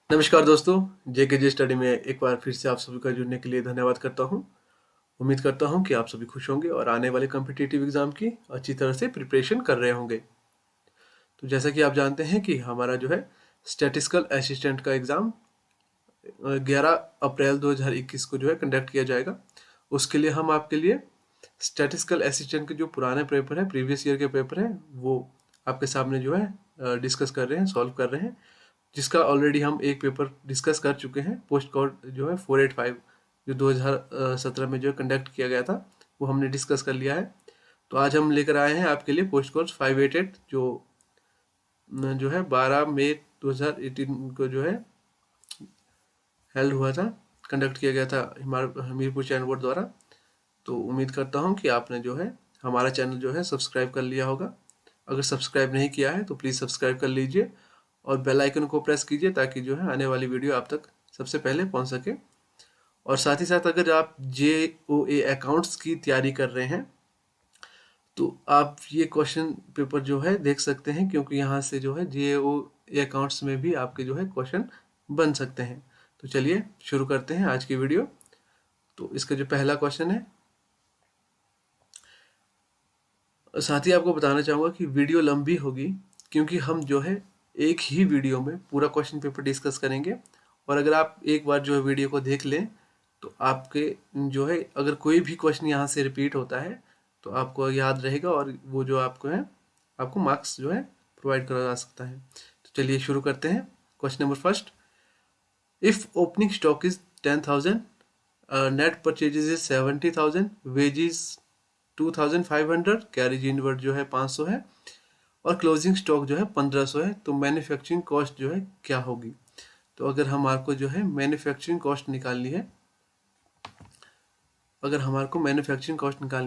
नमस्कार दोस्तों, जेकेजी स्टडी में एक बार फिर से आप सभी का जुड़ने के लिए धन्यवाद करता हूं। उम्मीद करता हूं कि आप सभी खुश होंगे और आने वाले कॉम्पिटिटिव एग्जाम की अच्छी तरह से प्रिपरेशन कर रहे होंगे। तो जैसा कि आप जानते हैं कि हमारा जो है स्टैटिस्टिकल असिस्टेंट का एग्ज़ाम 11 अप्रैल 2021 को जो है कंडक्ट किया जाएगा। उसके लिए हम आपके लिए स्टैटिस्टिकल असिस्टेंट के जो पुराने पेपर है, प्रीवियस ईयर के पेपर हैं, वो आपके सामने जो है डिस्कस कर रहे हैं, सॉल्व कर रहे हैं। जिसका ऑलरेडी हम एक पेपर डिस्कस कर चुके हैं, पोस्ट कोड जो है 485 जो 2017 में जो कंडक्ट किया गया था, वो हमने डिस्कस कर लिया है। तो आज हम लेकर आए हैं आपके लिए पोस्ट कोड 588 जो है 12 मई 2018 को जो है हेल्ड हुआ था, कंडक्ट किया गया था हमीरपुर चैनल बोर्ड द्वारा। तो उम्मीद करता हूँ कि आपने जो है हमारा चैनल जो है सब्सक्राइब कर लिया होगा। अगर सब्सक्राइब नहीं किया है तो प्लीज़ सब्सक्राइब कर लीजिए और बेल आइकन को प्रेस कीजिए ताकि जो है आने वाली वीडियो आप तक सबसे पहले पहुंच सके। और साथ ही साथ अगर आप JOA अकाउंट्स की तैयारी कर रहे हैं तो आप ये क्वेश्चन पेपर जो है देख सकते हैं, क्योंकि यहाँ से जो है JOA अकाउंट्स में भी आपके जो है क्वेश्चन बन सकते हैं। तो चलिए शुरू करते हैं आज की वीडियो। तो इसका जो पहला क्वेश्चन है, साथ ही आपको बताना चाहूँगा कि वीडियो लंबी होगी क्योंकि हम जो है एक ही वीडियो में पूरा क्वेश्चन पेपर डिस्कस करेंगे। और अगर आप एक बार जो है वीडियो को देख लें तो आपके जो है अगर कोई भी क्वेश्चन यहाँ से रिपीट होता है तो आपको याद रहेगा और वो जो आपको है आपको मार्क्स जो है प्रोवाइड करा जा सकता है। तो चलिए शुरू करते हैं। Question number first, if opening stock is 10,000, net purchases is 70,000, wages 2,500, carriage inward जो है 500 है और क्लोजिंग स्टॉक जो है 1500 है, तो मैन्युफैक्चरिंग कॉस्ट जो है क्या होगी। तो अगर हमारे को जो है मैन्युफैक्चरिंग कॉस्ट निकालनी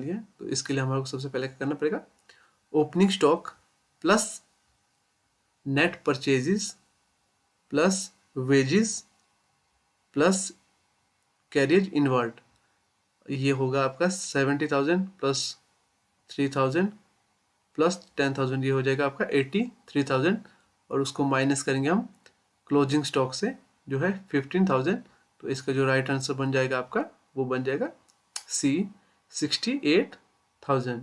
है, तो इसके लिए हमारे को सबसे पहले क्या करना पड़ेगा, opening stock plus net purchases plus wages plus carrier inward, ये होगा आपका 70,000 प्लस 3,000 प्लस 10,000, ये हो जाएगा आपका 83,000 और उसको माइनस करेंगे हम क्लोजिंग स्टॉक से जो है 15,000। तो इसका जो राइट आंसर बन जाएगा आपका वो बन जाएगा C, 68,000।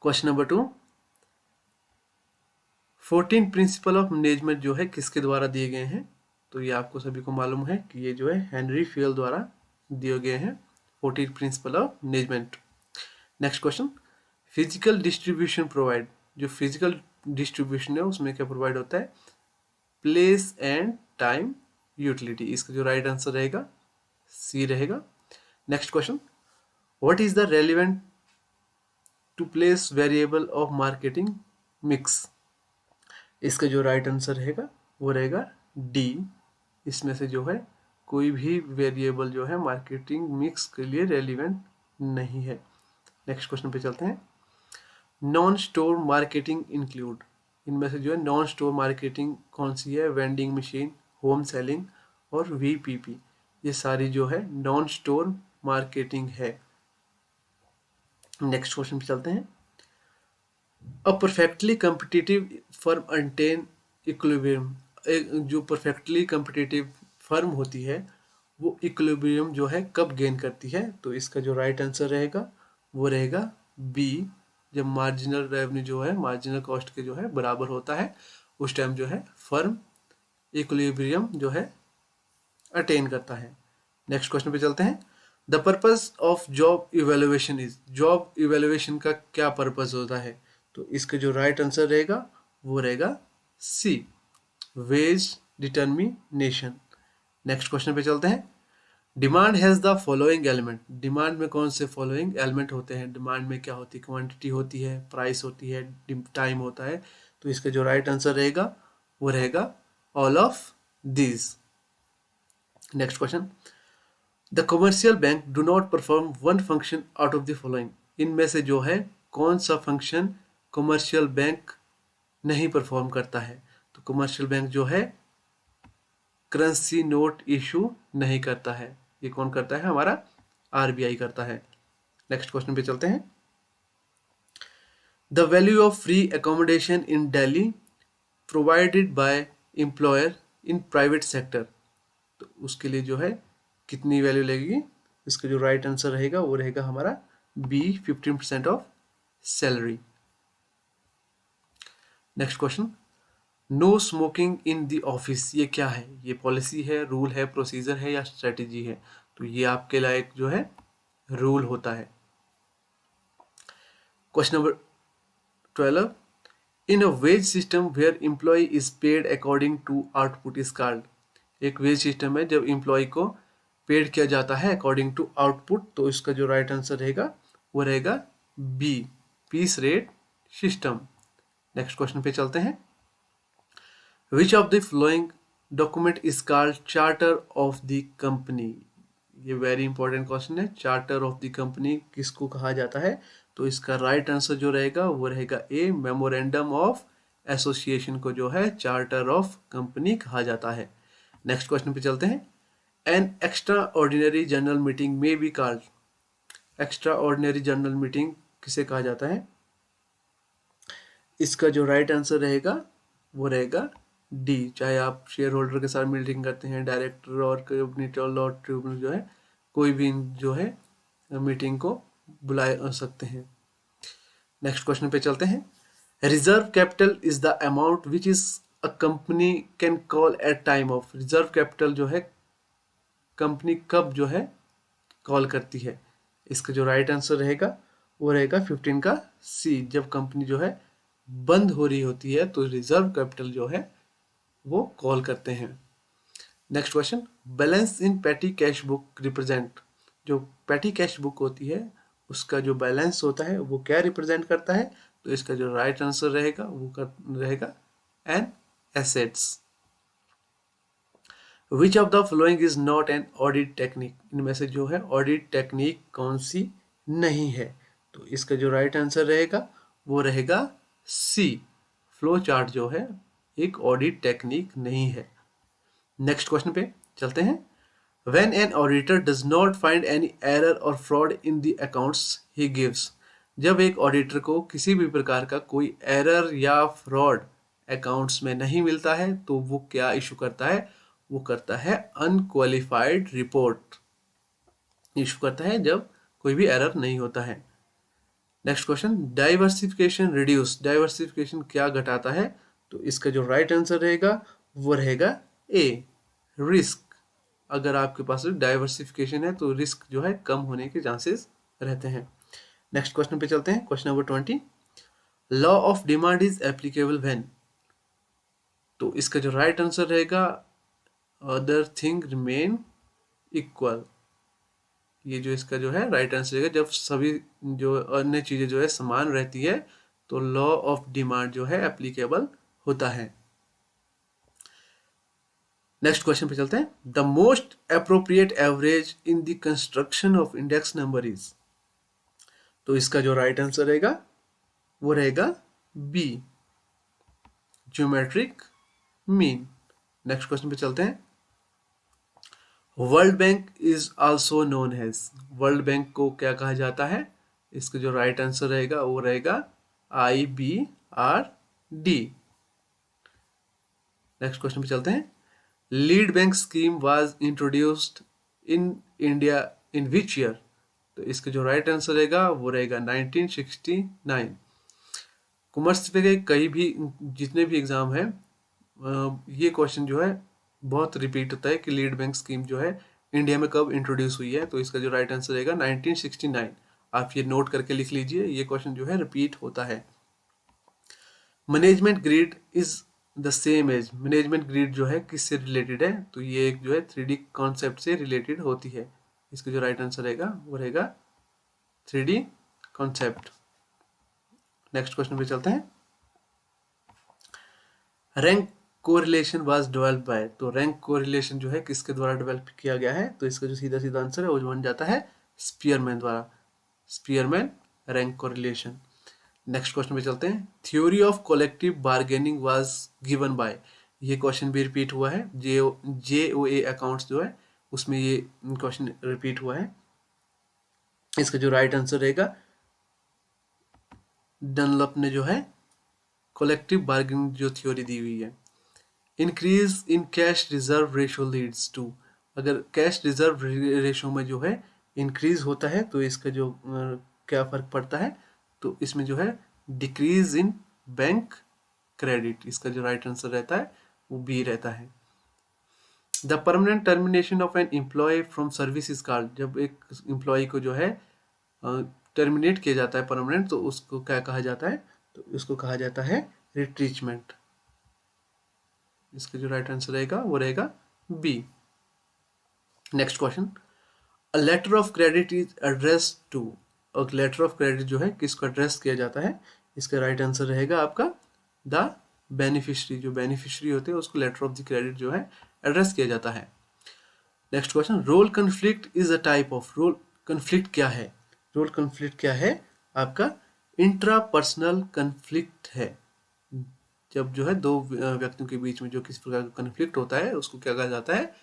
Question number 2, 14 principle of management जो है किसके द्वारा दिए गए हैं। तो ये आपको सभी को मालूम है कि ये जो है हेनरी फील द्वारा दिए गए हैं 14 principle of management. Next question, physical distribution provide, जो फिजिकल डिस्ट्रीब्यूशन है उसमें क्या प्रोवाइड होता है, प्लेस एंड टाइम यूटिलिटी। इसका जो राइट आंसर रहेगा C रहेगा। Next question, what is the relevant to place variable of marketing mix. इसका जो राइट आंसर रहेगा वो रहेगा D। इसमें से जो है कोई भी वेरिएबल जो है मार्केटिंग मिक्स के लिए रेलिवेंट नहीं है। नेक्स्ट क्वेश्चन पे चलते हैं। नॉन स्टोर मार्केटिंग इंक्लूड, इनमें से जो है नॉन स्टोर मार्केटिंग कौन सी है, वेंडिंग मशीन, होम सेलिंग और VPP, ये सारी जो है नॉन स्टोर मार्केटिंग है। नेक्स्ट क्वेश्चन पे चलते हैं। अ perfectly competitive firm attain equilibrium, जो परफेक्टली कम्पिटिटिव फर्म होती है वो इक्विलिब्रियम जो है कब गेन करती है। तो इसका जो राइट आंसर रहेगा वो रहेगा B, जब मार्जिनल रेवेन्यू जो है मार्जिनल कॉस्ट के जो है बराबर होता है उस टाइम जो है फर्म इक्विलिब्रियम जो है अटेन करता है। नेक्स्ट क्वेश्चन पे चलते हैं। The purpose of job evaluation is, job evaluation का क्या पर्पस होता है। तो इसका जो राइट आंसर रहेगा वो रहेगा C, wage determination. Next question पे चलते हैं। Demand has the following element, demand में कौन से फॉलोइंग एलिमेंट होते हैं। डिमांड में क्या होती है, क्वांटिटी होती है, प्राइस होती है, टाइम होता है। तो इसका जो राइट आंसर रहेगा वो रहेगा all of these. Next question, the commercial bank do not perform one function out of the following, इनमें से जो है कौन सा फंक्शन कमर्शियल बैंक नहीं परफॉर्म करता है। तो कमर्शियल बैंक जो है करेंसी नोट इशू नहीं करता है, ये कौन करता है, हमारा RBI करता है। नेक्स्ट क्वेश्चन पे चलते हैं। The value of free accommodation in Delhi provided by employer in private sector, तो उसके लिए जो है कितनी वैल्यू लगेगी? इसका जो राइट आंसर रहेगा वो रहेगा हमारा B, 15% of salary. Next question, no smoking in the office, ये क्या है? ये पॉलिसी है, रूल है, प्रोसीजर है या स्ट्रेटेजी है? तो ये आपके लायक जो है रूल होता है। Question number 12, in a wage system where employ is paid according to output is called. एक वेज सिस्टम है जब एम्प्लॉय को पेड किया जाता है अकॉर्डिंग टू आउटपुट, तो इसका जो राइट आंसर रहेगा वो रहेगा B, piece rate system. Next question पे चलते हैं, which of the following document is called charter of the company. ये वेरी इंपॉर्टेंट क्वेश्चन है, चार्टर ऑफ द कंपनी किसको कहा जाता है? तो इसका राइट आंसर जो रहेगा वो रहेगा ए, मेमोरेंडम ऑफ एसोसिएशन को जो है चार्टर ऑफ कंपनी कहा जाता है। नेक्स्ट क्वेश्चन पे चलते हैं, an extraordinary general meeting में be called. Extraordinary general meeting किसे कहा जाता है? इसका जो राइट आंसर रहेगा वो रहेगा डी, चाहे आप शेयर होल्डर के साथ मीटिंग करते हैं, डायरेक्टर और कैबिनेट और ट्रिब्यूनल जो है कोई भी जो है मीटिंग को बुला सकते हैं। नेक्स्ट क्वेश्चन पे चलते हैं, reserve capital is the amount which is a company can call at time of. Reserve capital जो है कंपनी कब जो है कॉल करती है? इसका जो राइट आंसर रहेगा वो रहेगा 15 का सी, जब कंपनी जो है बंद हो रही होती है तो रिजर्व कैपिटल जो है वो कॉल करते हैं। नेक्स्ट क्वेश्चन, बैलेंस इन पेटी कैश बुक रिप्रेजेंट। जो पेटी कैश बुक होती है उसका जो बैलेंस होता है वो क्या रिप्रेजेंट करता है? तो इसका जो राइट आंसर रहेगा वो रहेगा an assets. Which of the following is not an audit technique. इनमें से जो है ऑडिट टेक्निक कौन सी नहीं है? तो इसका जो राइट आंसर रहेगा वो रहेगा सी, फ्लो चार्ट जो है एक ऑडिट टेक्निक नहीं है। नेक्स्ट क्वेश्चन पे चलते हैं, when an auditor does not find any error और fraud in the accounts he gives. जब एक ऑडिटर को किसी भी प्रकार का कोई एरर या फ्रॉड अकाउंट्स में नहीं मिलता है तो वो क्या इशू करता है? वो करता है अनक्वालिफाइड रिपोर्ट इशू करता है जब कोई भी एरर नहीं होता है। Next question, diversification reduce. Diversification क्या घटाता है? तो इसका जो राइट आंसर रहेगा वो रहेगा ए, रिस्क। अगर आपके पास डाइवर्सिफिकेशन है तो रिस्क जो है कम होने के चांसेस रहते हैं। नेक्स्ट क्वेश्चन पे चलते हैं, question number 20, law of demand is applicable when. तो इसका जो राइट आंसर रहेगा अदर थिंग रिमेन इक्वल। ये जो इसका जो है राइट आंसर रहेगा जब सभी जो अन्य चीजें जो है समान रहती है तो लॉ ऑफ डिमांड जो है एप्लीकेबल होता है। नेक्स्ट क्वेश्चन पे चलते हैं, the most appropriate average in the construction of index number is. तो इसका जो राइट आंसर रहेगा वो रहेगा B, geometric mean. Next question पे चलते हैं, world bank is also known as. World bank को क्या कहा जाता है? इसका जो राइट आंसर रहेगा वो रहेगा IBRD। नेक्स्ट क्वेश्चन पे चलते हैं, lead bank scheme was introduced in India in which year. तो इसका जो राइट आंसर रहेगा वो रहेगा 1969। कॉमर्स पे कई भी जितने भी एग्जाम है ये क्वेश्चन जो है बहुत रिपीट होता है कि लीड बैंक स्कीम जो है इंडिया में कब इंट्रोड्यूस हुई है। तो इसका जो राइट आंसर रहेगा 1969। आप ये नोट करके लिख लीजिए, ये क्वेश्चन जो है रिपीट होता है। Management grid is the same as. Management grid जो है किससे रिलेटेड है? तो ये एक जो है 3D कॉन्सेप्ट से रिलेटेड होती है। इसका जो राइट आंसर रहेगा वो रहेगा 3D कॉन्सेप्ट। नेक्स्ट क्वेश्चन पे चलते हैं, rank correlation was developed bye. तो रैंक कोरिलेशन जो है किसके द्वारा डेवलप किया गया है? तो इसका जो सीधा सीधा आंसर है वो बन जाता है स्पीयरमैन द्वारा, Spearman rank correlation. Next question पे चलते हैं, theory of collective bargaining was given by. ये क्वेश्चन भी रिपीट हुआ है, JOA अकाउंट्स जो है उसमें ये क्वेश्चन रिपीट हुआ है। इसका जो राइट आंसर रहेगा डनलप ने जो है कलेक्टिव बार्गेनिंग जो थ्योरी दी हुई है। Increase in cash reserve ratio leads to, अगर कैश रिजर्व रेशो में जो है इंक्रीज होता है तो इसका जो क्या फर्क पड़ता है, तो इसमें जो है डिक्रीज इन बैंक क्रेडिट, इसका जो राइट आंसर रहता है वो बी रहता है। The permanent termination of an employee from service is called, जब एक एम्प्लॉय को जो है टर्मिनेट किया जाता है परमानेंट, तो उसको क्या कहा जाता है, तो उसको कहा जाता है रिट्रीचमेंट। इसका जो राइट आंसर रहेगा वो रहेगा B. Next question, a letter of credit is address to, और लेटर ऑफ क्रेडिट जो है किसको एड्रेस किया जाता है, इसका राइट आंसर रहेगा आपका द बेनिफिशियरी, जो बेनिफिशियरी होते हैं उसको लेटर ऑफ द क्रेडिट जो है एड्रेस किया जाता है। Next question, role conflict is a type of, role conflict क्या है, रोल कन्फ्लिक्ट क्या है आपका इंट्रापर्सनल कन्फ्लिक्ट है, जब जो है दो व्यक्तियों के बीच में जो किसी प्रकार का कन्फ्लिक्ट होता है उसको क्या कहा जाता है,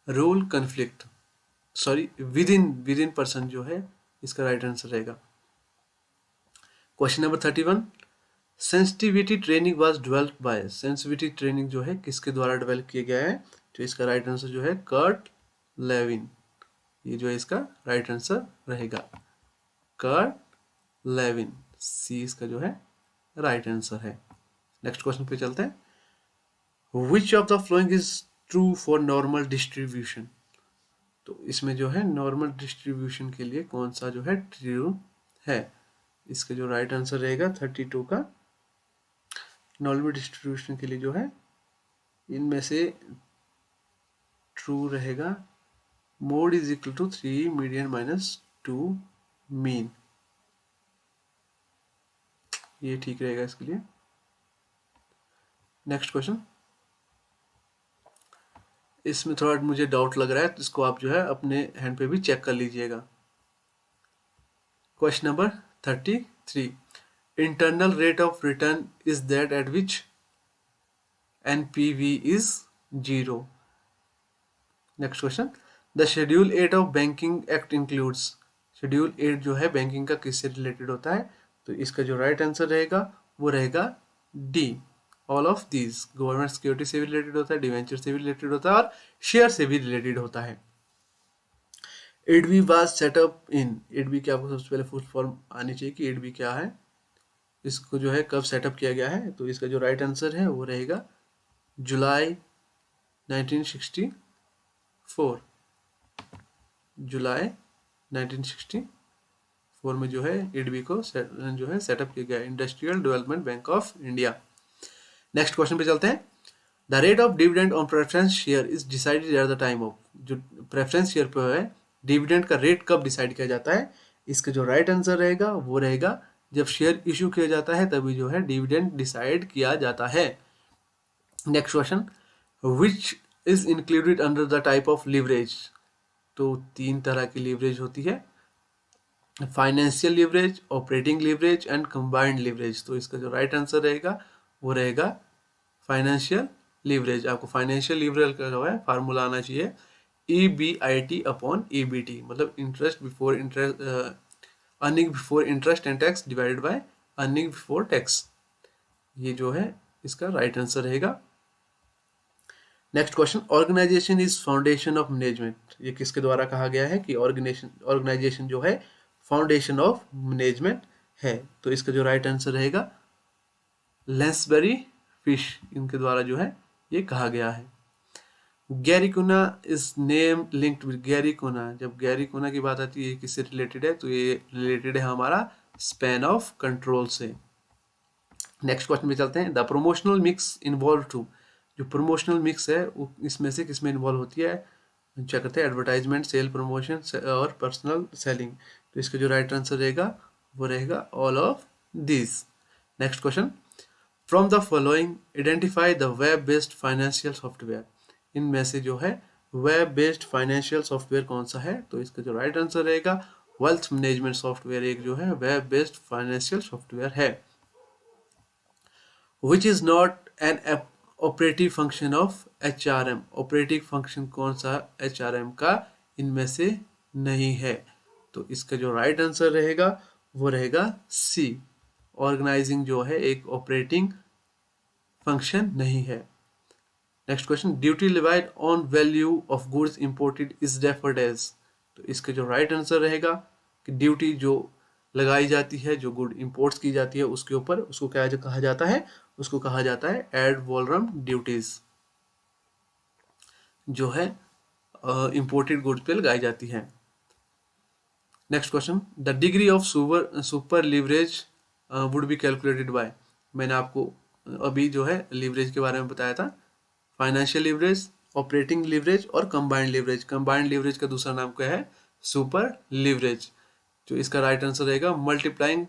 role conflict, sorry within person जो है इसका राइट आंसर रहेगा। Question number 31, sensitivity training was developed by, sensitivity training जो है किसके द्वारा डेवलप किया गया है, तो इसका राइट आंसर जो है कर्ट लेविन, ये जो है इसका राइट आंसर रहेगा कर्ट लेविन, सी इसका जो है राइट आंसर है। नेक्स्ट क्वेश्चन पे चलते हैं, which of the following is true for normal distribution, तो इसमें जो है नॉर्मल डिस्ट्रीब्यूशन के लिए कौन सा जो है ट्रू है, इसका जो राइट आंसर रहेगा 32 का, नॉर्मल डिस्ट्रीब्यूशन के लिए जो है इनमें से ट्रू रहेगा mode is equal to 3 median minus 2 mean, ये ठीक रहेगा इसके लिए। नेक्स्ट क्वेश्चन, इसमें थोड़ा मुझे डाउट लग रहा है तो इसको आप जो है अपने हैंड पे भी चेक कर लीजिएगा। Question number 33, internal rate of return is that at which NPV is 0। Next question, the schedule 8 of banking act includes, schedule 8 जो है बैंकिंग का किससे रिलेटेड होता है, तो इसका जो राइट आंसर रहेगा वो रहेगा D, all of these, government security से भी रिलेटेड होता है, डिवेंचर से भी रिलेटेड होता है और शेयर से भी रिलेटेड होता है। एडबी वाज सेटअप इन, एडबी की आपको सबसे पहले फुल फॉर्म आनी चाहिए कि एडबी क्या है, इसको जो है कब सेटअप किया गया है, तो इसका जो राइट आंसर है वो रहेगा जुलाई 1964, जुलाई 1964 में जो है एडबी को जो है सेटअप किया गया, industrial development bank of India. Next question पे चलते हैं, the rate of dividend on preference share is decided at the time of, जो प्रेफरेंस शेयर पे है डिविडेंड का रेट कब डिसाइड किया जाता है, इसका जो राइट आंसर रहेगा वो रहेगा जब शेयर इशू किया जाता है तभी जो है डिविडेंड डिसाइड किया जाता है। Next question, which is included under the type of leverage, तो 3 तरह की लिवरेज होती है, financial leverage, operating leverage and combined leverage, तो इसका जो राइट आंसर रहेगा वो रहेगा फाइनेंशियल लिवरेज। आपको फाइनेंशियल लिवरेज का जो है फार्मूला आना चाहिए EBIT अपॉन EBT, मतलब interest before interest, earning before interest and tax divided by earning before tax, ये जो है इसका राइट आंसर रहेगा। Next question, organization is foundation of management, ये किसके द्वारा कहा गया है कि ऑर्गेनाइजेशन जो है फाउंडेशन ऑफ मैनेजमेंट है, तो इसका जो राइट आंसर रहेगा लेंसबरी फिश, इनके द्वारा जो है ये कहा गया है। गैरीकोना इज नेम लिंक्ड विद गैरीकोना, जब गैरीकोना की बात आती है किससे रिलेटेड है, तो ये रिलेटेड है हमारा स्पैन ऑफ कंट्रोल से। नेक्स्ट क्वेश्चन में चलते हैं, the promotional mix involve to, जो प्रमोशनल मिक्स है वो इसमें से किसमें इन्वॉल्व होती है, क्या कहते हैं एडवर्टाइजमेंट, सेल, प्रमोशन और पर्सनल सेलिंग, तो इसका जो राइट आंसर रहेगा वो रहेगा all of this. Next question, from the following identify the web based financial software, इनमें से जो है वेब बेस्ड फाइनेंशियल सॉफ्टवेयर कौन सा है, तो इसका जो राइट आंसर रहेगा वेल्थ मैनेजमेंट सॉफ्टवेयर एक जो है वेब बेस्ड फाइनेंशियल सॉफ्टवेयर है। Which is not N operative function of HRM, operative function कौन सा HRM का इनमें से नहीं है, तो इसका जो राइट आंसर रहेगा वो रहेगा सी, ऑर्गेनाइजिंग जो है एक ऑपरेटिंग फंक्शन नहीं है। Next question, duty levied on value of goods imported is referred as. तो इसका जो राइट आंसर रहेगा कि ड्यूटी जो लगाई जाती है, जो गुड इंपोर्ट्स की जाती है उसके ऊपर, उसको क्या कहा जाता है, उसको कहा जाता है एड वॉलरम ड्यूटीज, जो है इंपोर्टेड गुड्स पे लगाई जाती है। Next question, the degree of super leverage would be calculated by. मैंने आपको अभी जो है लीवरेज के बारे में बताया था, फाइनेंशियल लीवरेज, ऑपरेटिंग लीवरेज और कंबाइंड लीवरेज। कंबाइंड लीवरेज का दूसरा नाम क्या है, सुपर लीवरेज। जो इसका राइट आंसर रहेगा multiplying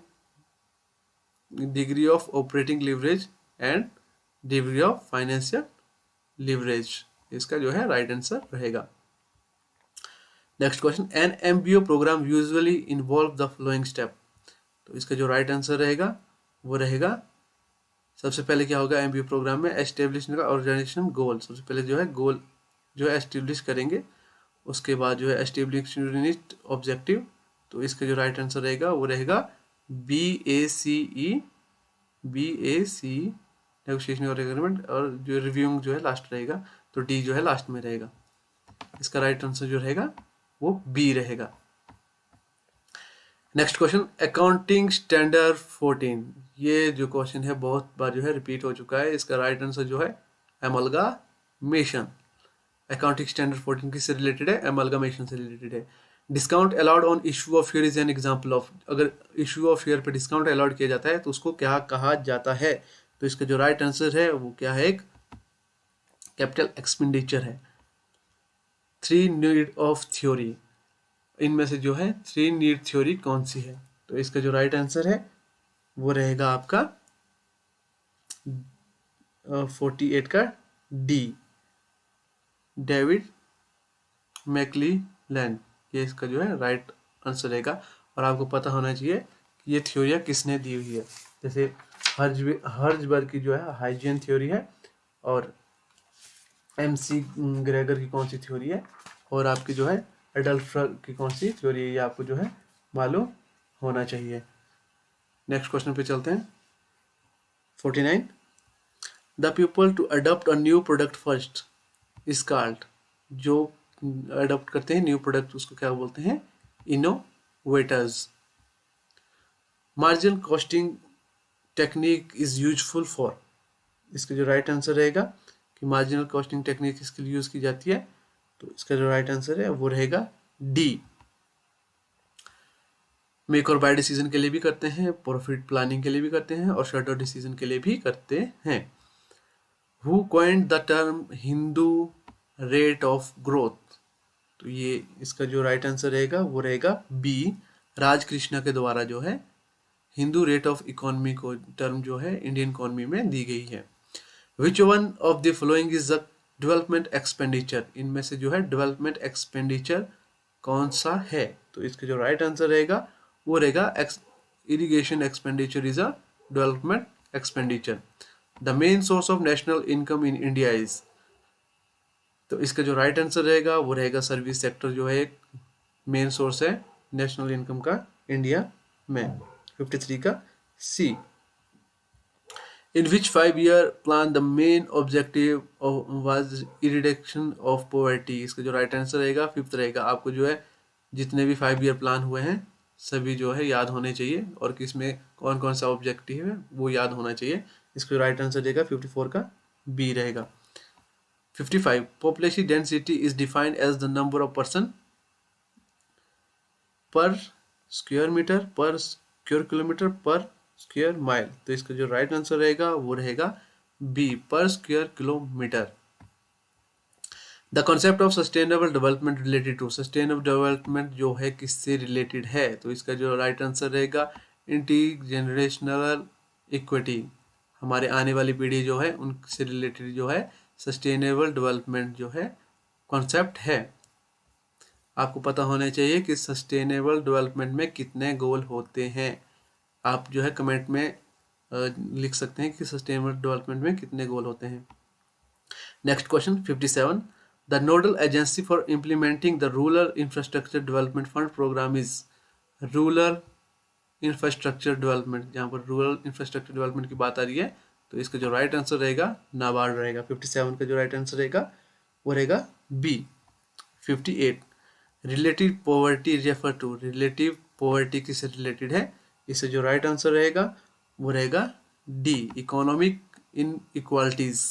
degree of operating leverage and degree of financial leverage, इसका जो है राइट आंसर रहेगा। Next question, an MBO program usually involve the following step. तो इसका जो राइट आंसर रहेगा वो रहेगा, सबसे पहले क्या होगा एमबीओ प्रोग्राम में, एस्टेब्लिशमेंट का ऑर्गेनाइजेशन गोल। सबसे पहले जो है गोल जो है एस्टेब्लिश करेंगे, उसके बाद जो है एस्टेब्लिश ऑब्जेक्टिव। तो इसका जो राइट आंसर रहेगा वो रहेगा BACE, नेगोशिएशन और एग्रीमेंट, और जो रिव्यूइंग जो है लास्ट रहेगा, तो D जो है लास्ट में रहेगा। इसका राइट आंसर जो रहेगा वो B रहेगा। Next question, accounting standard 14। ये जो क्वेश्चन है बहुत बार जो है रिपीट हो चुका है। इसका राइट आंसर जो है एमलगामेशन। अकाउंटिंग स्टैंडर्ड 14 किससे रिलेटेड है, एमलगामेशन से रिलेटेड है। Discount allowed on issue of share is an example of. अगर इशू ऑफ शेयर पे डिस्काउंट अलाउड किया जाता है तो उसको क्या कहा जाता है। तो इसका जो राइट आंसर है वो क्या है, एक कैपिटल एक्सपेंडिचर है। 3 नीड ऑफ थ्योरी, इनमें से जो है 3 नीड थ्योरी कौन सी है। तो इसका जो राइट आंसर है वो रहेगा आपका 48 का D, डेविड मैकलीलैंड। ये इसका जो है राइट आंसर रहेगा। और आपको पता होना चाहिए कि ये थ्योरियाँ किसने दी हुई है। जैसे हर्जबर्ग की जो है हाइजीन थ्योरी है, और MC ग्रेगर की कौन सी थ्योरी है, और आपकी जो है एडल्फ की कौन सी थ्योरी है, ये आपको जो है मालूम होना चाहिए। नेक्स्ट क्वेश्चन पे चलते हैं। 49, the people to adopt a new product first is called. जो अडॉप्ट करते हैं न्यू प्रोडक्ट उसको क्या बोलते हैं, innovators. Marginal costing technique is useful for. इसका जो राइट आंसर रहेगा कि मार्जिनल कॉस्टिंग टेक्निक इसके लिए यूज की जाती है। तो इसका जो राइट आंसर है वो रहेगा D, मेक और बाय डिसीजन के लिए भी करते हैं, प्रॉफिट प्लानिंग के लिए भी करते हैं, और शट डिसीजन के लिए भी करते हैं। Who coined the term Hindu rate of growth. तो ये इसका जो राइट आंसर रहेगा वो रहेगा B, राजकृष्णा के द्वारा जो है हिंदू रेट ऑफ इकोनॉमी को टर्म जो है इंडियन इकोनॉमी में दी गई है। विच one of the following is the development expenditure. इनमें से जो है डेवलपमेंट एक्सपेंडिचर कौन सा है। तो इसका जो राइट आंसर रहेगा वो रहेगा irrigation expenditure is a development expenditure. The main source of national income in India is. तो इसका जो राइट आंसर रहेगा वो रहेगा सर्विस सेक्टर जो है एक मेन सोर्स है नेशनल इनकम का इंडिया में। 53 का C। In which 5-year plan the main objective was eradication of poverty। इसका जो राइट आंसर रहेगा 5th रहेगा। आपको जो है जितने भी 5-year प्लान हुए हैं सभी जो है याद होने चाहिए, और किसमें कौन कौन सा ऑब्जेक्टिव है वो याद होना चाहिए। इसका राइट आंसर रहेगा 54 का B रहेगा। 55, population density is defined as the number of person पर स्क्वायर मीटर, पर स्क्वायर किलोमीटर, पर स्क्वायर माइल। तो इसका जो राइट आंसर रहेगा वो रहेगा B, पर square kilometre. The concept of sustainable development related to. Sustainable development जो है किससे रिलेटेड है। तो इसका जो राइट आंसर रहेगा इंटरजेनरेशनल इक्विटी। हमारे आने वाली पीढ़ी जो है उनसे रिलेटेड जो है सस्टेनेबल डेवलपमेंट जो है कॉन्सेप्ट है। आपको पता होना चाहिए कि सस्टेनेबल डेवलपमेंट में कितने गोल होते हैं। आप जो है कमेंट में लिख सकते हैं कि सस्टेनेबल डेवलपमेंट में कितने गोल होते हैं। Next question 57, the nodal agency for implementing the rural infrastructure development fund program is. Rural infrastructure development, जहाँ पर रूरल इंफ्रास्ट्रक्चर डेवलपमेंट की बात आ रही है तो इसका जो राइट आंसर रहेगा नाबार्ड रहेगा। 57 का जो राइट आंसर रहेगा वो रहेगा B. 58 relative poverty refer to, relative poverty किससे रिलेटेड है, इससे जो राइट आंसर रहेगा वो रहेगा D, economic inequalities.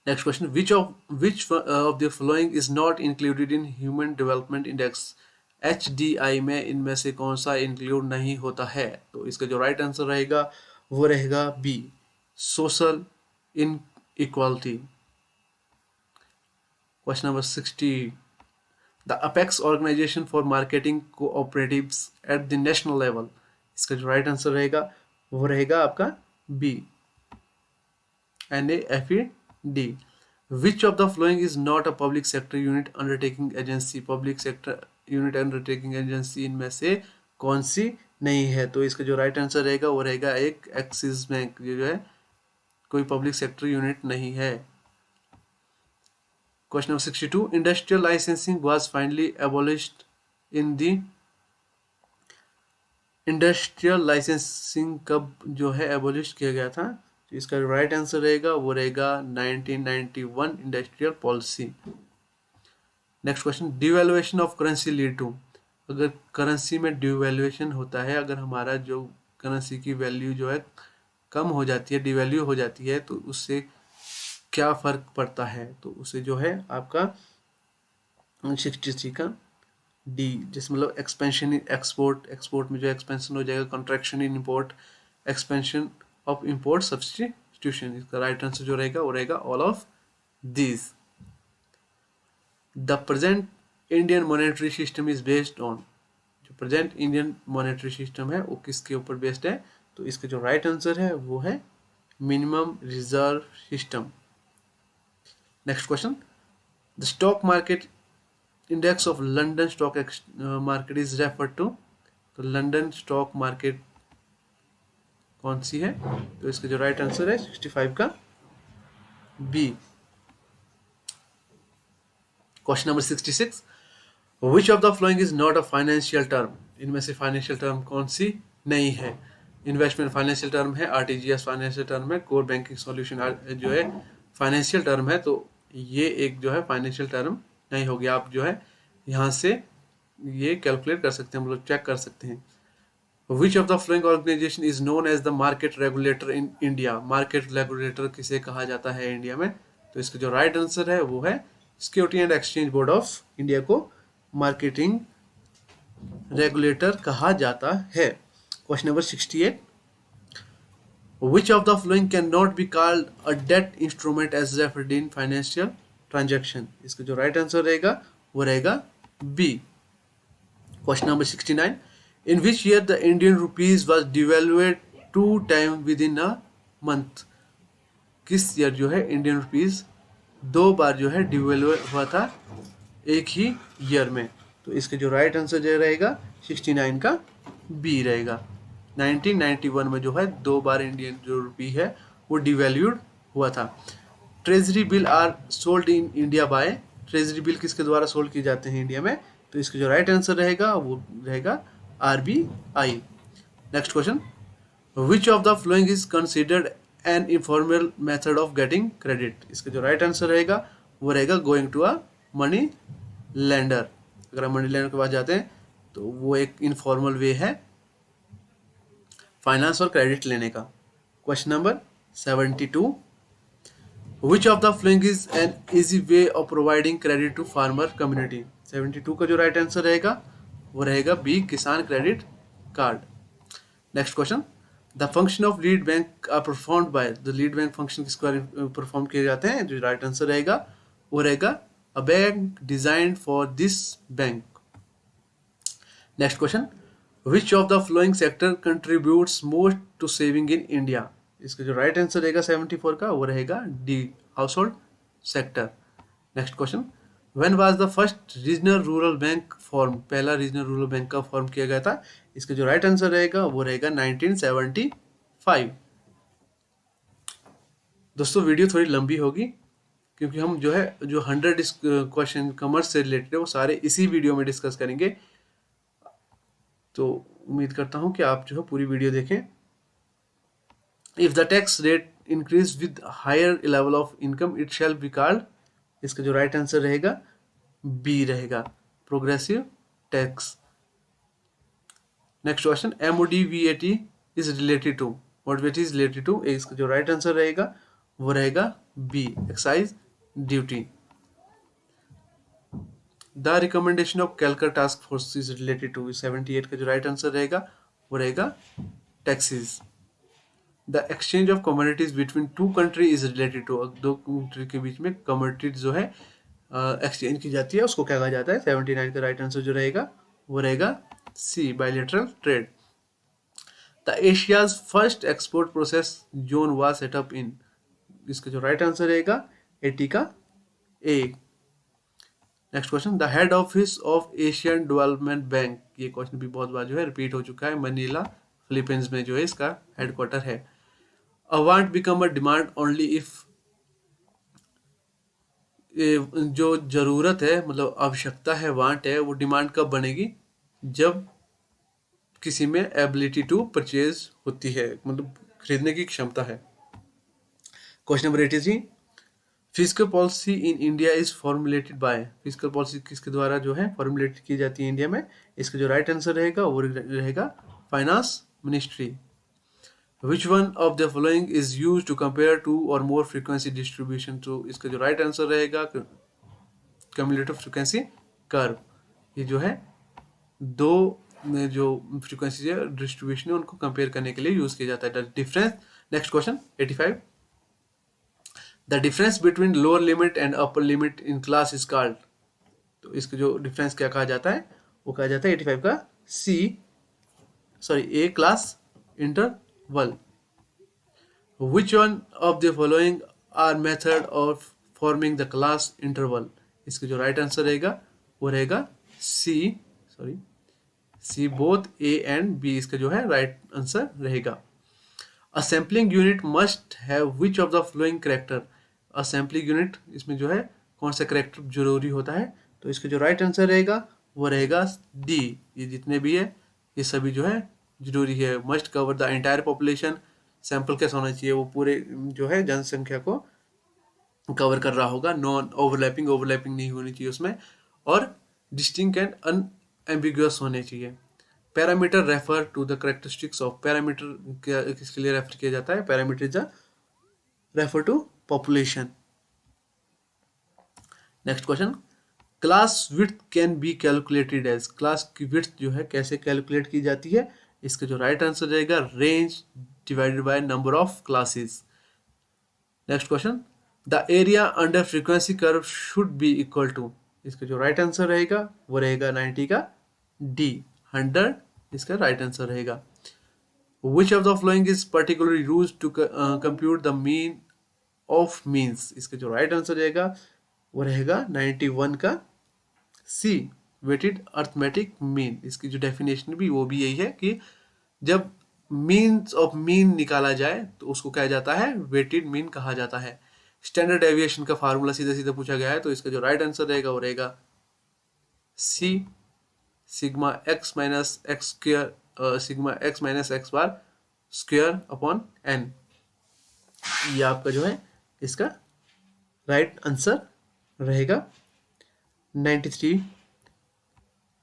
Next question, which of the following is not included in human development index, HDI में इनमें से कौन सा इंक्लूड नहीं होता है, तो इसका जो राइट आंसर रहेगा वो रहेगा B, social inequality. Question number 60, the apex organization for marketing cooperatives at the national level, इसका जो राइट आंसर रहेगा वो रहेगा आपका B, NAFED। Which of the following is not a public sector unit undertaking agency, public sector unit undertaking agency इनमें से कौन सी नहीं है, तो इसका जो राइट आंसर रहेगा वो रहेगा एक, एक्सिस बैंक, ये जो है कोई पब्लिक सेक्टर यूनिट नहीं है। Question number 62, industrial licensing was finally एबोलिश्ड in the, industrial licensing कब जो है एबोलिश किया गया था, तो इसका राइट आंसर रहेगा वो रहेगा 1991 industrial policy. Next question, devaluation of currency lead to, अगर करेंसी में डिवैल्यूएशन होता है, अगर हमारा जो करेंसी की वैल्यू जो है कम हो जाती है, डिवैल्यू हो जाती है, तो उससे क्या फर्क पड़ता है, तो उसे जो है आपका 63 का डी, जिसमें मतलब एक्सपेंशन इन एक्सपोर्ट, एक्सपोर्ट में जो एक्सपेंशन हो जाएगा, contraction in import, expansion of import substitution, इसका राइट आंसर जो रहेगा वो रहेगा all of these. The present Indian monetary system is based on, जो प्रेजेंट इंडियन मॉनेटरी सिस्टम है वो किसके ऊपर बेस्ड है, तो इसका जो राइट आंसर है वो है minimum reserve system. Next question, the stock market index of London stock market is refer to, तो लंदन स्टॉक मार्केट कौन सी है, तो इसका जो राइट आंसर है 65 का B. Question number 66, which of the following is not a financial term, इनमें से फाइनेंशियल टर्म कौन सी नहीं है, इन्वेस्टमेंट फाइनेंशियल टर्म है, RTGS फाइनेंशियल टर्म है, कोर बैंकिंग सॉल्यूशन जो है फाइनेंशियल टर्म है, तो ये एक जो है फाइनेंशियल टर्म नहीं होगी। आप जो है यहाँ से ये कैलकुलेट कर सकते हैं, मतलब चेक कर सकते हैं। Which of the following organization is known as the market regulator in India, market regulator किसे कहा जाता है इंडिया में, तो इसका जो राइट आंसर है वो है security and exchange board of India को मार्केटिंग रेगुलेटर कहा जाता है। Question number 68, which of the following cannot be called a debt instrument as referred in financial transaction, इसका जो राइट आंसर रहेगा वो रहेगा B. Question number 69, in which year the Indian rupees was devalued 2 times within a month, किस year जो है Indian rupees 2 बार जो है डिवेल्यू हुआ था एक ही ईयर में, तो इसका जो राइट आंसर जो रहेगा 69 का बी रहेगा। 1991 में जो है 2 बार इंडियन जो रुपी है वो डिवैल्यूड हुआ था। Treasury bill are sold in India by, treasury bill किसके द्वारा सोल्ड किए जाते हैं इंडिया में, तो इसका जो राइट आंसर रहेगा वो रहेगा RBI। Next question, which of the following is considered an informal method of getting credit, इसका जो राइट आंसर रहेगा वो रहेगा going to a money lender, अगर हम मनी लेंडर के पास जाते हैं तो वो एक इनफॉर्मल वे है फाइनेंस और क्रेडिट लेने का। Question number 72, which of the following is an easy way of providing credit to farmer community, 72 का जो राइट आंसर रहेगा वो रहेगा B, Kisan credit card. Next question, the function of lead bank are performed by, the lead bank function किसको perform किए जाते हैं, जो राइट आंसर रहेगा वो रहेगा a bank designed for this bank. Next question, which of the following sector contributes most to saving in India, इसका जो राइट आंसर रहेगा 74 का वो रहेगा D, household sector. Next question, when was the first regional rural bank form, पहला regional rural bank का form किया गया था, इसका जो राइट आंसर रहेगा वो रहेगा 1975। दोस्तों वीडियो थोड़ी लंबी होगी क्योंकि हम जो है जो 100 क्वेश्चन कॉमर्स से रिलेटेड है वो सारे इसी वीडियो में डिस्कस करेंगे, तो उम्मीद करता हूं कि आप जो है पूरी वीडियो देखें। If the tax rate increase with higher level of income it shall be called, इसका जो राइट आंसर रहेगा बी रहेगा, progressive tax. Next question, MODVAT is related to, MODVAT is related to, इसका जो राइट आंसर रहेगा वो रहेगा B, excise duty. The recommendation of Kelkar task force is related to, 78 का जो राइट आंसर रहेगा वो रहेगा taxes. The exchange of commodities between two country is related to, दो कंट्री के बीच में कमोडिटीज जो है एक्सचेंज की जाती है उसको क्या कहा जाता है, 79 का राइट आंसर जो रहेगा वो रहेगा C, bilateral trade. The Asia's first export process zone was set up in, इसका जो राइट आंसर रहेगा 80 का A. Next question, the head office of Asian Development Bank, ये क्वेश्चन भी बहुत बार जो है रिपीट हो चुका है, मनीला फिलीपींस में जो है इसका हेडक्वार्टर है। अ want become a demand only if, जो जरूरत है मतलब आवश्यकता है, वांट है, वो डिमांड कब बनेगी, जब किसी में एबिलिटी टू परचेज होती है, मतलब खरीदने की क्षमता है। Question number 83, physical policy in India is formulated bye, physical policy किसके द्वारा जो है फॉर्मुलेट की जाती है इंडिया में, इसका जो राइट आंसर रहेगा वो रहेगा finance ministry. Which one of the following is use to compare two or more frequency distribution, तो इसका जो राइट आंसर रहेगा क्यूमुलेटिव फ्रीक्वेंसी कर्व, ये जो है दो में जो फ्रीक्वेंसी है डिस्ट्रीब्यूशन है उनको कंपेयर करने के लिए यूज किया जाता है। Difference, next question 85, the difference between lower limit and upper limit in class is called, तो इसका जो डिफरेंस क्या कहा जाता है वो कहा जाता है 85 का C, sorry A, class interval. Which one of the following are method of forming the class interval, इसका जो राइट आंसर रहेगा वो रहेगा C, sorry C, both A and B, इसका जो है राइट आंसर रहेगा। A sampling unit must have which of the following character, a sampling unit इसमें जो है कौन सा करेक्टर जरूरी होता है, तो इसका जो राइट आंसर रहेगा वो रहेगा डी, ये जितने भी है ये सभी जो है जरूरी है। Must cover the entire population, sample कैसा होना चाहिए, वो पूरे जो है जनसंख्या को कवर कर रहा होगा, नॉन ओवरलैपिंग, ओवरलैपिंग नहीं होनी चाहिए उसमें, और डिस्टिंक्ट एंड अनएम्बिगुअस होने चाहिए। Parameter refer to the characteristics of, parameter किसके लिए रेफर किया जाता है, parameter is refer to population. Next question, class width can be calculated as, class की विड्थ जो है कैसे कैलकुलेट की जाती है, इसका जो राइट आंसर रहेगा range divided by number of classes. Next question, the area under frequency curve should be equal to, इसका जो राइट आंसर रहेगा वो रहेगा 90 का डी, 100 इसका राइट आंसर रहेगा। Which of the following is particularly used to compute the mean of means, इसका जो राइट आंसर रहेगा वो रहेगा 91 का सी, वेटेड अर्थमेटिक मीन। इसकी जो डेफिनेशन भी वो भी यही है कि जब मीन्स ऑफ मीन निकाला जाए तो उसको कहा जाता है वेटेड मीन कहा जाता है। स्टैंडर्ड डेविएशन का फार्मूला सीधा सीधा पूछा गया है, तो इसका जो राइट आंसर रहेगा वो रहेगा C, sigma X minus X square, sigma X minus X bar square upon N, ये आपका जो है इसका राइट आंसर रहेगा। 93,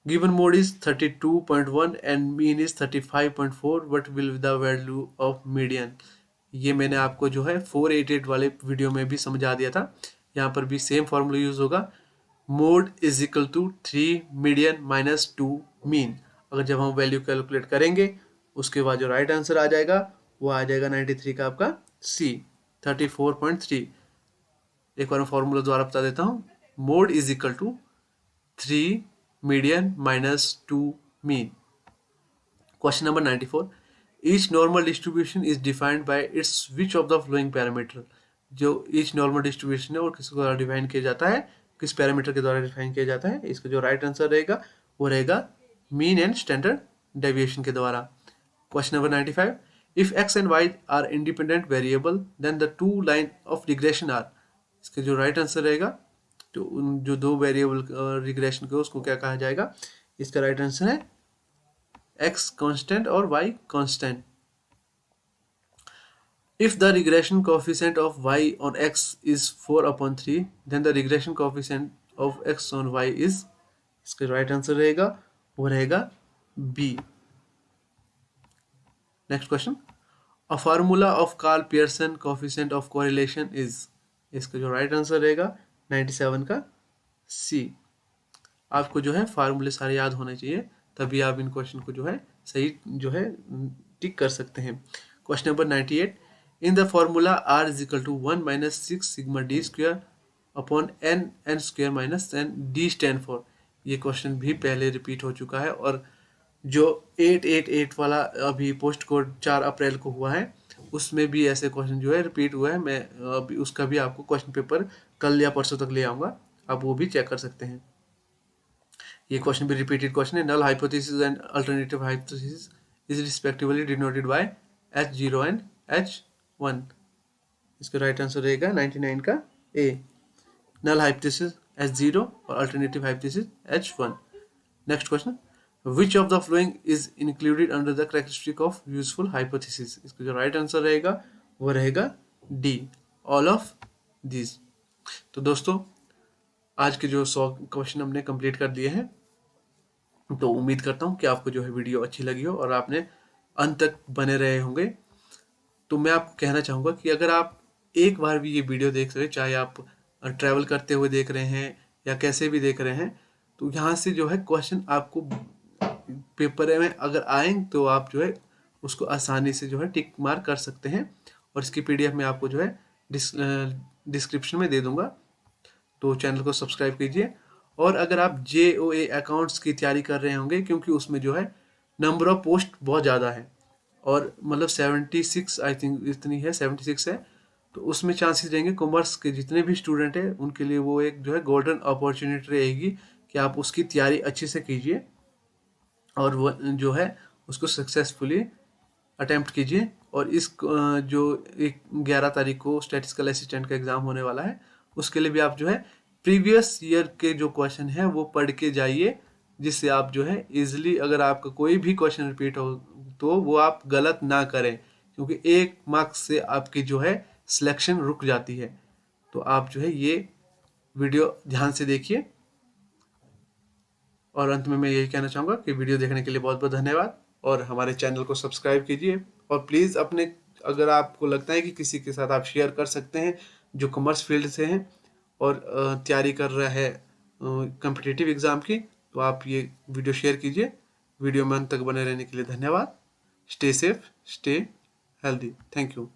given mode is 32.1 and mean is 35.4, what will be the value of median, ये मैंने आपको जो है 488 वाले वीडियो में भी समझा दिया था, यहाँ पर भी सेम फॉर्मूला यूज होगा, mode is equal to 3 median minus 2 mean. अगर जब हम वैल्यू कैलकुलेट करेंगे उसके बाद जो राइट आंसर आ जाएगा वो आ जाएगा 93 का आपका सी, 34.3। एक बार मैं फॉर्मूला द्वारा बता देता हूँ, mode is equal to 3 median minus 2 mean. Question number 94, each normal distribution is defined by its which of the following parameter, जो ईच नॉर्मल डिस्ट्रीब्यूशन है और किसके द्वारा डिफाइन किया जाता है, किस पैरामीटर के द्वारा डिफाइन किया जाता है, इसका जो राइट आंसर रहेगा वो रहेगा मीन एंड स्टैंडर्ड डेविएशन के द्वारा। Question number 95, if X and Y are independent variable then the two line of regression are, इसका जो राइट आंसर रहेगा, तो उन जो दो वेरिएबल रिग्रेशन को उसको क्या कहा जाएगा, इसका राइट आंसर है एक्स कांस्टेंट और Y constant. If the regression coefficient of y on x is 4/3, then the regression coefficient of x on y is, इसका राइट आंसर रहेगा वो रहेगा B. Next question, a formula of Karl Pearson coefficient of correlation is, इसका जो right answer रहेगा 97 का सी। आपको जो है फार्मूले सारे याद होने चाहिए, तभी आप इन क्वेश्चन को जो है सही जो है टिक कर सकते हैं। Question number 98, in the formula r is equal to 1 minus 6 sigma D square upon N square minus N D stand for. ये क्वेश्चन भी पहले रिपीट हो चुका है, और जो 888 वाला अभी पोस्ट कोड 4 अप्रैल को हुआ है उसमें भी ऐसे क्वेश्चन जो है रिपीट हुआ है। मैं अभी उसका भी आपको क्वेश्चन पेपर कल या परसों तक ले आऊँगा, आप वो भी चेक कर सकते हैं। ये क्वेश्चन भी रिपीटेड क्वेश्चन है। Null hypothesis and alternative hypothesis is respectively denoted by H0 and H1। इसका राइट आंसर रहेगा 99 का ए। नल हाइपोथेसिस H0 और alternative hypothesis H1। Next question, which of the following is included under the characteristic of useful hypothesis. इसका जो right answer रहेगा वो रहेगा D, all of this. तो दोस्तों आज के जो 100 क्वेश्चन हमने कंप्लीट कर दिए हैं, तो उम्मीद करता हूँ कि आपको जो है वीडियो अच्छी लगी हो और आपने अंत तक बने रहे होंगे। तो मैं आपको कहना चाहूँगा कि अगर आप एक बार भी ये वीडियो देख रहे हैं, चाहे आप ट्रैवल करते हुए देख रहे हैं या कैसे भी देख रहे हैं, तो यहाँ से जो है क्वेश्चन आपको पेपर में अगर आए तो आप जो है उसको आसानी से जो है टिक मार्क कर सकते हैं, और इसकी PDF मैं आपको जो है डिस्क्रिप्शन में दे दूंगा। तो चैनल को सब्सक्राइब कीजिए। और अगर आप JOA अकाउंट्स की तैयारी कर रहे होंगे, क्योंकि उसमें जो है नंबर ऑफ पोस्ट बहुत ज़्यादा है, और मतलब 76 आई थिंक इतनी है, 76 है, तो उसमें चांसेस रहेंगे कॉमर्स के जितने भी स्टूडेंट हैं उनके लिए वो एक जो है गोल्डन अपॉर्चुनिटी रहेगी कि आप उसकी तैयारी अच्छे से कीजिए और वो जो है उसको सक्सेसफुली अटेम्प्ट कीजिए। और इस जो 11 तारीख को स्टैटिस्टिकल असिस्टेंट का एग्ज़ाम होने वाला है, उसके लिए भी आप जो है प्रीवियस ईयर के जो क्वेश्चन है वो पढ़ के जाइए, जिससे आप जो है इजीली अगर आपका कोई भी क्वेश्चन रिपीट हो तो वो आप गलत ना करें, क्योंकि 1 मार्क्स से आपकी जो है सिलेक्शन रुक जाती है। तो आप जो है ये वीडियो ध्यान से देखिए। और अंत में मैं यही कहना चाहूँगा कि वीडियो देखने के लिए बहुत बहुत धन्यवाद, और हमारे चैनल को सब्सक्राइब कीजिए। और प्लीज़ अपने, अगर आपको लगता है कि किसी के साथ आप शेयर कर सकते हैं जो कॉमर्स फील्ड से हैं और तैयारी कर रहा है कॉम्पिटिटिव एग्ज़ाम की, तो आप ये वीडियो शेयर कीजिए। वीडियो में अंत तक बने रहने के लिए धन्यवाद। Stay safe, stay healthy. Thank you.